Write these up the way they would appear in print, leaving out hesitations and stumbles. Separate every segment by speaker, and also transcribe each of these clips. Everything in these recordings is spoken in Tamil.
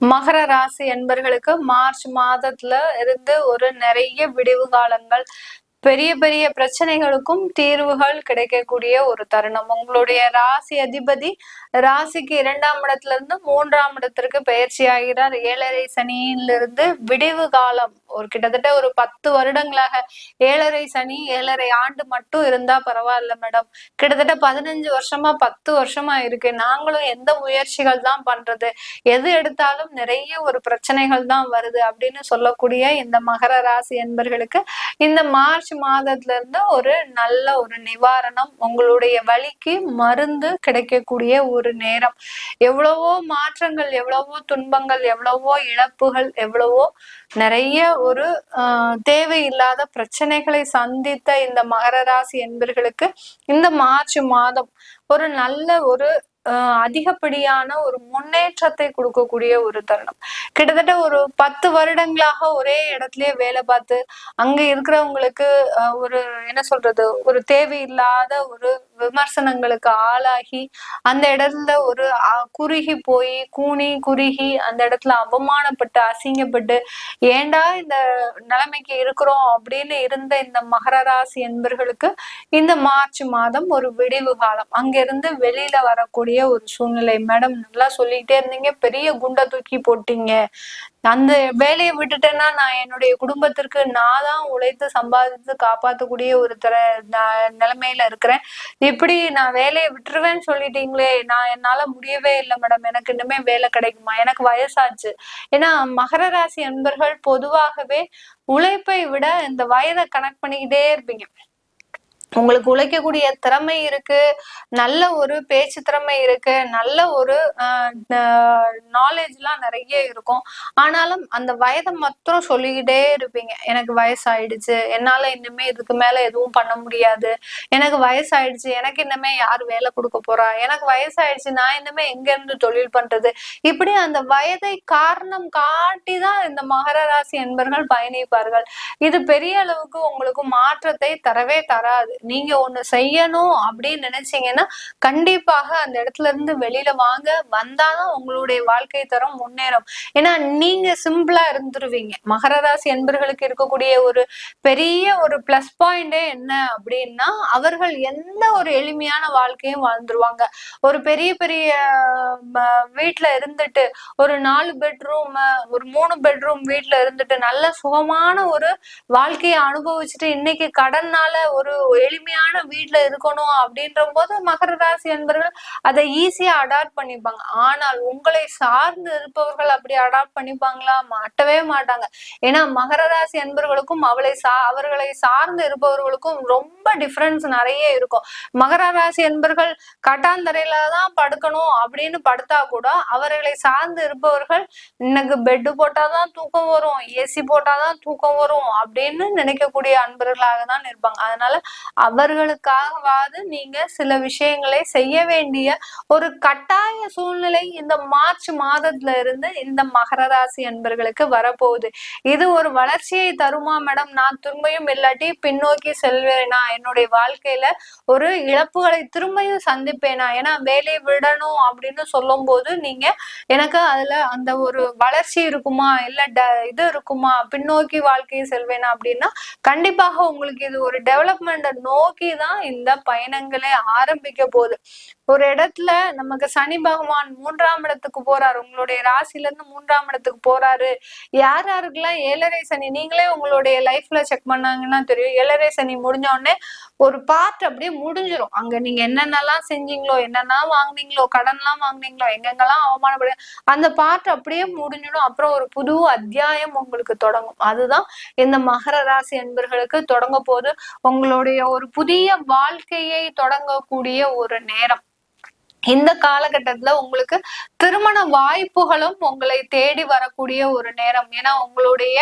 Speaker 1: மகர ராசி என்பர்களுக்கு மார்ச் மாதத்துல இருந்து ஒரு நிறைய விடிவு காலங்கள், பெரிய பெரிய பிரச்சனைகளுக்கும் தீர்வுகள் கிடைக்கக்கூடிய ஒரு தருணம். உங்களுடைய ராசி அதிபதி ராசிக்கு 2ஆம் இடத்துல இருந்து 3ஆம் இடத்திற்கு பயிற்சி ஆகிறார். 7.5 சனியிலிருந்து விடிவு காலம் ஒரு கிட்டத்தட்ட ஒரு 10 வருடங்களாக 7.5 சனி 7.5 ஆண்டு மட்டும் இருந்தா பரவாயில்ல மேடம். கிட்டத்தட்ட 15 வருஷமா 10 வருஷமா இருக்கு. நாங்களும் எந்த முயற்சிகள் தான் பண்றது, எது எடுத்தாலும் நிறைய ஒரு பிரச்சனைகள் தான் வருது அப்படின்னு சொல்லக்கூடிய இந்த மகர ராசி என்பர்களுக்கு இந்த மார்ச் மாதத்துல இருந்து ஒரு நல்ல ஒரு நிவாரணம், உங்களுடைய வலிக்கு மருந்து கிடைக்கக்கூடிய ஒரு நேரம். எவ்வளவோ மாற்றங்கள், எவ்வளவோ துன்பங்கள், எவ்வளவோ இழப்புகள், எவ்வளவோ நிறைய ஒரு தேவையில்லாத பிரச்சனைகளை சந்தித்த இந்த மகர ராசி என்பர்களுக்கு இந்த மார்ச் மாதம் ஒரு நல்ல ஒரு அதிகப்படியான ஒரு முன்னேற்றத்தை கொடுக்கக்கூடிய ஒரு தருணம். கிட்டத்தட்ட ஒரு 10 வருடங்களாக ஒரே இடத்துலயே வேலை பார்த்து அங்க இருக்கிறவங்களுக்கு ஒரு என்ன சொல்றது, ஒரு தேவையில்லாத ஒரு விமர்சனங்களுக்கு ஆளாகி அந்த இடத்துல ஒரு குறுகி போய் கூனி குறுகி அந்த இடத்துல அவமானப்பட்டு அசிங்கப்பட்டு ஏண்டா இந்த நிலைமைக்கு இருக்கிறோம் அப்படின்னு இருந்த இந்த மகர ராசி என்பர்களுக்கு இந்த மார்ச் மாதம் ஒரு விடிவு காலம். அங்கிருந்து வெளியில வரக்கூடிய ஒரு சூழ்நிலை. மேடம் நல்லா சொல்லிட்டே இருந்தீங்க, பெரிய குண்டை தூக்கி போட்டீங்க, அந்த வேலையை விட்டுட்டேன்னா நான் என்னுடைய குடும்பத்திற்கு நான் தான் உழைத்து சம்பாதித்து காப்பாற்றக்கூடிய ஒரு நிலைமையில இருக்கிறேன், இப்படி நான் வேலையை விட்டுருவேன்னு சொல்லிட்டீங்களே, நான் என்னால முடியவே இல்லை மேடம், எனக்கு இன்னுமே வேலை கிடைக்குமா, எனக்கு வயசாச்சு. ஏன்னா மகர ராசி அன்பர்கள் பொதுவாகவே உழைப்பை விட இந்த வயதை கனெக்ட் பண்ணிக்கிட்டே இருப்பீங்க. உங்களுக்கு உழைக்கக்கூடிய திறமை இருக்கு, நல்ல ஒரு பேச்சு திறமை இருக்கு, நல்ல ஒரு நாலேஜ் எல்லாம் நிறைய இருக்கும். ஆனாலும் அந்த வயதை மாத்திரம் சொல்லிக்கிட்டே இருப்பீங்க, எனக்கு வயசாயிடுச்சு, என்னால இன்னுமே இதுக்கு மேல எதுவும் பண்ண முடியாது, எனக்கு வயசாயிடுச்சு, எனக்கு இன்னுமே யாரு வேலை கொடுக்க போறா, எனக்கு வயசாயிடுச்சு, நான் இன்னுமே எங்க இருந்து தொழில் பண்றது, இப்படி அந்த வயதை காரணம் காட்டிதான் இந்த மகர ராசி என்பர்கள் பயணிப்பார்கள். இது பெரிய அளவுக்கு உங்களுக்கு மாற்றத்தை தரவே தராது. நீங்க ஒண்ணு செய்யணும் அப்படின்னு நினைச்சீங்கன்னா கண்டிப்பாக அந்த இடத்துல இருந்து வெளியில வாங்க, வந்தாதான் உங்களுடைய வாழ்க்கை தரம் முன்னேறும். ஏன்னா நீங்க சிம்பிளா இருந்துருவீங்க. மகர ராசி என்பர்களுக்கு இருக்கக்கூடிய ஒரு பெரிய ஒரு பிளஸ் பாயிண்டே என்ன அப்படின்னா, அவர்கள் எந்த ஒரு எளிமையான வாழ்க்கையும் வாழ்ந்துருவாங்க. ஒரு பெரிய பெரிய வீட்டுல இருந்துட்டு ஒரு 4 பெட்ரூம் ஒரு 3 பெட்ரூம் வீட்டுல இருந்துட்டு நல்ல சுகமான ஒரு வாழ்க்கையை அனுபவிச்சுட்டு இன்னைக்கு கடன்னால ஒரு எளிமையான வீட்டுல இருக்கணும் அப்படின்ற போது மகர ராசி என்பவர்கள் அதை ஈஸியா அடாப்ட் பண்ணிப்பாங்க. ஆனால் உங்களை சார்ந்து இருப்பவர்கள் அப்படி அடாப்ட் பண்ணிப்பாங்களா? மாட்டவே மாட்டாங்க. ஏன்னா மகர ராசி என்பவர்களுக்கும் அவர்களை சார்ந்து இருப்பவர்களுக்கும் ரொம்ப டிஃபரன்ஸ் நிறைய இருக்கும். மகர ராசி என்பவர்கள் கட்டாந்தரையில தான் படுக்கணும் அப்படின்னு படுத்தா கூட அவர்களை சார்ந்து இருப்பவர்கள் இன்னைக்கு பெட்டு போட்டாதான் தூக்கம் வரும், ஏசி போட்டாதான் தூக்கம் வரும் அப்படின்னு நினைக்கக்கூடிய அன்பர்களாக தான் இருப்பாங்க. அதனால அவர்களுக்காகவாது நீங்க சில விஷயங்களை செய்ய வேண்டிய ஒரு கட்டாய சூழ்நிலை இந்த மார்ச் மாதத்துல இருந்து இந்த மகர ராசி அன்பர்களுக்கு வரப்போகுது. இது ஒரு வளர்ச்சியை தருமா மேடம்? நான் திரும்பியும் இல்லாட்டி பின்னோக்கி செல்வேனா? என்னுடைய வாழ்க்கையில ஒரு இழப்புகளை திரும்பியும் சந்திப்பேனா? ஏன்னா வேலையை விடணும் அப்படின்னு சொல்லும் போது நீங்க எனக்கு அதுல அந்த ஒரு வளர்ச்சி இருக்குமா, இல்ல இது இருக்குமா, பின்னோக்கி வாழ்க்கையை செல்வேனா அப்படின்னா கண்டிப்பாக உங்களுக்கு இது ஒரு டெவலப்மெண்ட் நோக்கிதான் இந்த பயணங்களே ஆரம்பிக்க போகுது. ஒரு இடத்துல நமக்கு சனி பகவான் 3ஆம் இடத்துக்கு போறாரு, உங்களுடைய ராசில இருந்து 3ஆம் இடத்துக்கு போறாரு. யார் யாருக்கெல்லாம் 7.5 சனி நீங்களே உங்களுடைய லைஃப்ல செக் பண்ணாங்கன்னா தெரியும். 7.5 சனி முடிஞ்ச உடனே ஒரு பார்ட் அப்படியே முடிஞ்சிடும். அங்க நீங்க என்னென்னலாம் செஞ்சீங்களோ, என்னெல்லாம் வாங்கினீங்களோ, கடன்லாம் வாங்கினீங்களோ, எங்கெங்கெல்லாம் அவமானப்படு அந்த பார்ட் அப்படியே முடிஞ்சிடும். அப்புறம் ஒரு புது அத்தியாயம் உங்களுக்கு தொடங்கும். அதுதான் இந்த மகர ராசி என்பர்களுக்கு தொடங்க போது. உங்களுடைய ஒரு புதிய வாழ்க்கையை தொடங்கக்கூடிய ஒரு நேரம். இந்த காலகட்டத்துல உங்களுக்கு திருமண வாய்ப்புகளும் உங்களை தேடி வரக்கூடிய ஒரு நேரம். ஏன்னா உங்களுடைய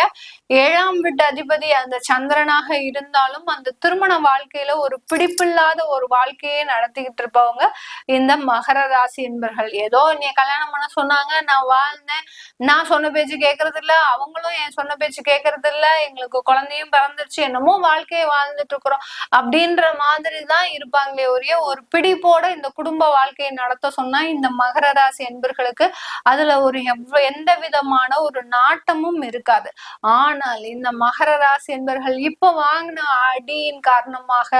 Speaker 1: 7ஆம் வீட்டு அதிபதி அந்த சந்திரனாக இருந்தாலும் அந்த திருமண வாழ்க்கையில ஒரு பிடிப்பில்லாத ஒரு வாழ்க்கையை நடத்திக்கிட்டு இருப்பவங்க இந்த மகர ராசி என்பர்கள். ஏதோ நீ கல்யாணம் பண்ண சொன்னாங்க, நான் வாழ்ந்தேன், நான் சொன்ன பேச்சு கேட்கறது இல்ல, அவங்களும் என் சொன்ன பேச்சு கேட்கறது இல்ல, எங்களுக்கு குழந்தையும் பிறந்துருச்சு, என்னமோ வாழ்க்கையை வாழ்ந்துட்டு இருக்கிறோம் அப்படின்ற மாதிரிதான் இருப்பாங்களே ஒழிய ஒரு பிடிப்போட இந்த குடும்ப வாழ்க்கையை நடத்த சொன்னா இந்த மகர ராசி என்பர்களுக்கு அதுல ஒரு எந்த விதமான ஒரு நாட்டமும் இருக்காது. ஆனால் இந்த மகர ராசி என்பர்கள் இப்ப வாங்கின அடியின் காரணமாக,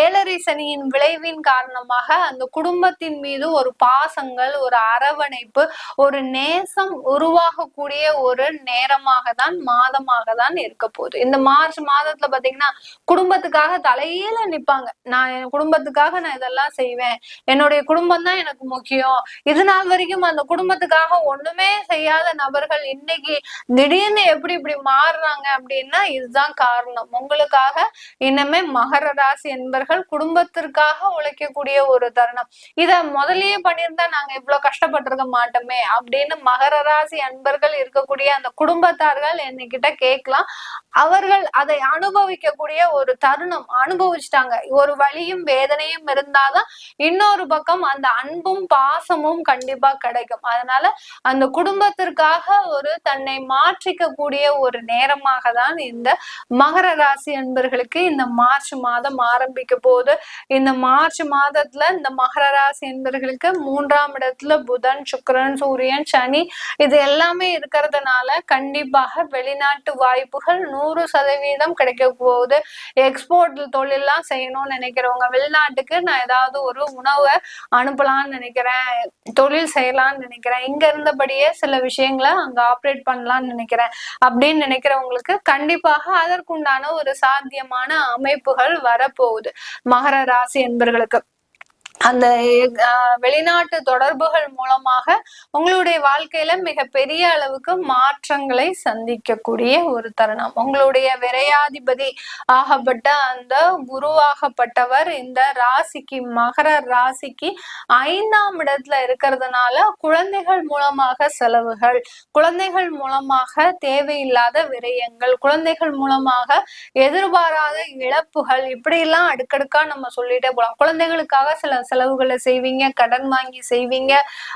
Speaker 1: ஏழரை சனியின் விளைவின் காரணமாக அந்த குடும்பத்தின் மீது ஒரு பாசங்கள், ஒரு அரவணைப்பு, ஒரு நேசம் உருவாகக்கூடிய ஒரு நேரமாக தான், மாதமாக தான் இருக்க போகுது. இந்த மார்ச் மாதத்துல பாத்தீங்கன்னா குடும்பத்துக்காக தலையில நிப்பாங்க. நான் என் குடும்பத்துக்காக நான் இதெல்லாம் செய்வேன், என்னுடைய குடும்பம் தான் எனக்கு முக்கியம். இது நாள் வரைக்கும் அந்த குடும்பத்துக்காக ஒண்ணுமே செய்யாத நபர்கள் இன்னைக்கு திடீர்னு எப்படி இப்படி மாறுறாங்க அப்படின்னா இதுதான் காரணம். உங்களுக்காக இனிமே மகர ராசி என்பர்கள் குடும்பத்திற்காக உழைக்கக்கூடிய ஒரு தருணம். இத முதல்லயே பண்ணியிருந்தா நாங்க இவ்வளவு கஷ்டப்பட்டிருக்க மாட்டோமே அப்படின்னு மகர ராசி அன்பர்கள் இருக்கக்கூடிய அந்த குடும்பத்தார்கள் என்கிட்ட கேட்கலாம். அவர்கள் அதை அனுபவிக்கக்கூடிய ஒரு தருணம் அனுபவிச்சுட்டாங்க. ஒரு வலியும் வேதனையும் இருந்தாதான் இன்னொரு பக்கம் அந்த அன்பும் பாசமும் கண்டிப்பா கிடைக்கும். அதனால அந்த குடும்பத்திற்காக ஒரு தன்னை மாற்றிக்க கூடிய ஒரு நேரமாக தான் இந்த மகர ராசி அன்பர்களுக்கு இந்த மார்ச் மாதம் ஆரம்பிக்க போது. இந்த மார்ச் மாதத்துல இந்த மகர ராசி அன்பர்களுக்கு 3ஆம் இடத்துல புதன், சுக்கிரன், சூரியன், சனி இது எல்லாமே இருக்கிறதுனால கண்டிப்பாக வெளிநாட்டு வாய்ப்புகள் 100% கிடைக்க போகுது. எக்ஸ்போர்ட் தொழிலாம் செய்யணும்னு நினைக்கிறவங்க, வெளிநாட்டுக்கு நான் ஏதாவது ஒரு உணவை அனுப்பலாம்னு நினைக்கிறேன், தொழில் செய்யலாம்னு நினைக்கிறேன், இங்க இருந்தபடியே சில விஷயங்களை அங்க ஆப்ரேட் பண்ணலாம்னு நினைக்கிறேன் அப்படின்னு நினைக்கிறவங்களுக்கு கண்டிப்பாக அதற்குண்டான ஒரு சாத்தியமான அமைப்புகள் வரப்போகுது. மகர ராசி என்பர்களுக்கு அந்த வெளிநாட்டு தொடர்புகள் மூலமாக உங்களுடைய வாழ்க்கையில மிக பெரிய அளவுக்கு மாற்றங்களை சந்திக்கக்கூடிய ஒரு தருணம். உங்களுடைய விரையாதிபதி ஆகப்பட்ட அந்த குருவாகப்பட்டவர் இந்த ராசிக்கு, மகர ராசிக்கு 5ஆம் இடத்துல இருக்கிறதுனால குழந்தைகள் மூலமாக செலவுகள், குழந்தைகள் மூலமாக தேவையில்லாத விரயங்கள், குழந்தைகள் மூலமாக எதிர்பாராத இழப்புகள், இப்படி எல்லாம் அடுக்கடுக்கா நம்ம சொல்லிட்டே போலாம். குழந்தைகளுக்காக சில செலவுகளை செய்வீங்க, கடன் வாங்கி செய்வீங்க.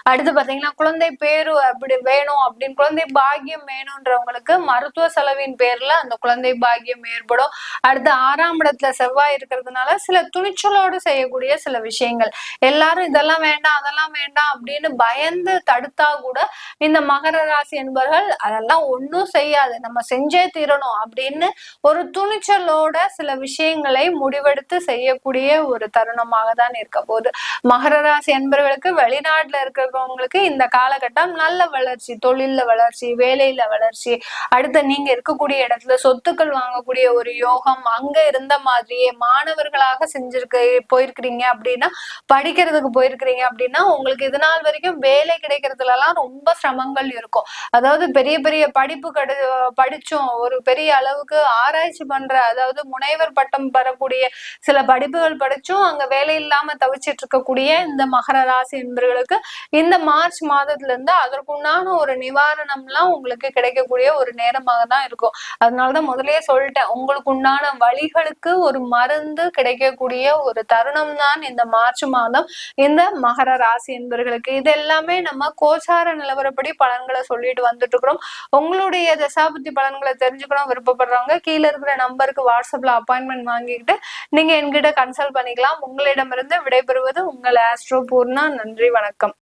Speaker 1: அடுத்து பாத்தீங்கன்னா குழந்தை பேரு அப்படி வேணும் அப்படின்னு, குழந்தை பாக்கியம் வேணும்ன்றவங்களுக்கு மருத்துவ செலவின் பேர்ல அந்த குழந்தை பாக்கியம் ஏற்படும். அடுத்து 6ஆம் இடத்துல செவ்வாய் இருக்கிறதுனால சில துணிச்சலோடு செய்யக்கூடிய சில விஷயங்கள், எல்லாரும் இதெல்லாம் வேண்டாம் அதெல்லாம் வேண்டாம் அப்படின்னு பயந்து தடுத்தா கூட இந்த மகர ராசி என்பவர்கள் அதெல்லாம் ஒன்னும் செய்யாது, நம்ம செஞ்சே தீரணும் அப்படின்னு ஒரு துணிச்சலோட சில விஷயங்களை முடிவெடுத்து செய்யக்கூடிய ஒரு தருணமாக தான் இருக்க போகுது. மகர ராசி என்பவர்களுக்கு வெளிநாட்டுல இருக்கிறவங்களுக்கு இந்த காலகட்டம் நல்ல வளர்ச்சி, தொழில்ல வளர்ச்சி, வேலையில வளர்ச்சி, அடுத்த நீங்க இருக்கக்கூடிய இடத்துல சொத்துக்கள் வாங்கக்கூடிய ஒரு யோகம், அங்க இருந்த மாதிரியே மாணவர்களாக போயிருக்கிறீங்க அப்படின்னா, படிக்கிறதுக்கு போயிருக்கிறீங்க அப்படின்னா உங்களுக்கு இது நாள் வரைக்கும் வேலை கிடைக்கிறதுல எல்லாம் ரொம்ப சிரமங்கள் இருக்கும். அதாவது பெரிய பெரிய படிப்பு படிச்சும் ஒரு பெரிய அளவுக்கு ஆராய்ச்சி பண்ற, அதாவது முனைவர் பட்டம் பெறக்கூடிய சில படிப்புகள் படிச்சும் அங்க வேலை இல்லாம தவிச்சிட்டு இருக்கக்கூடிய இந்த மகர ராசி என்பவர்களுக்கு இந்த மார்ச் மாதத்துல இருந்து அதற்குண்டான ஒரு நிவாரணம் எல்லாம் உங்களுக்கு கிடைக்கக்கூடிய ஒரு நேரமாக தான் இருக்கும். அதனாலதான் முதலே சொல்லிட்டேன், உங்களுக்கு உண்டான வழிகளுக்கு ஒரு மருந்து கிடைக்கக்கூடிய ஒரு தருணம் தான் இந்த மார்ச் மாதம் இந்த மகர ராசி என்பவர்களுக்கு. இது எல்லாமே நம்ம கோச்சார நிலவரப்படி பலன்களை சொல்லிட்டு வந்துட்டு இருக்கிறோம். உங்களுடைய தசாபுத்தி பலன்களை தெரிஞ்சுக்கணும் விருப்பப்படுறவங்க கீழே இருக்கிற நம்பருக்கு வாட்ஸ்அப்ல அப்பாயின்மெண்ட் வாங்கிக்கிட்டு நீங்க என்கிட்ட கன்சல்ட் பண்ணிக்கலாம். உங்களிடமிருந்து விடைபெறுவது உங்கள் ஆஸ்ட்ரோ பூர்ணா. நன்றி, வணக்கம்.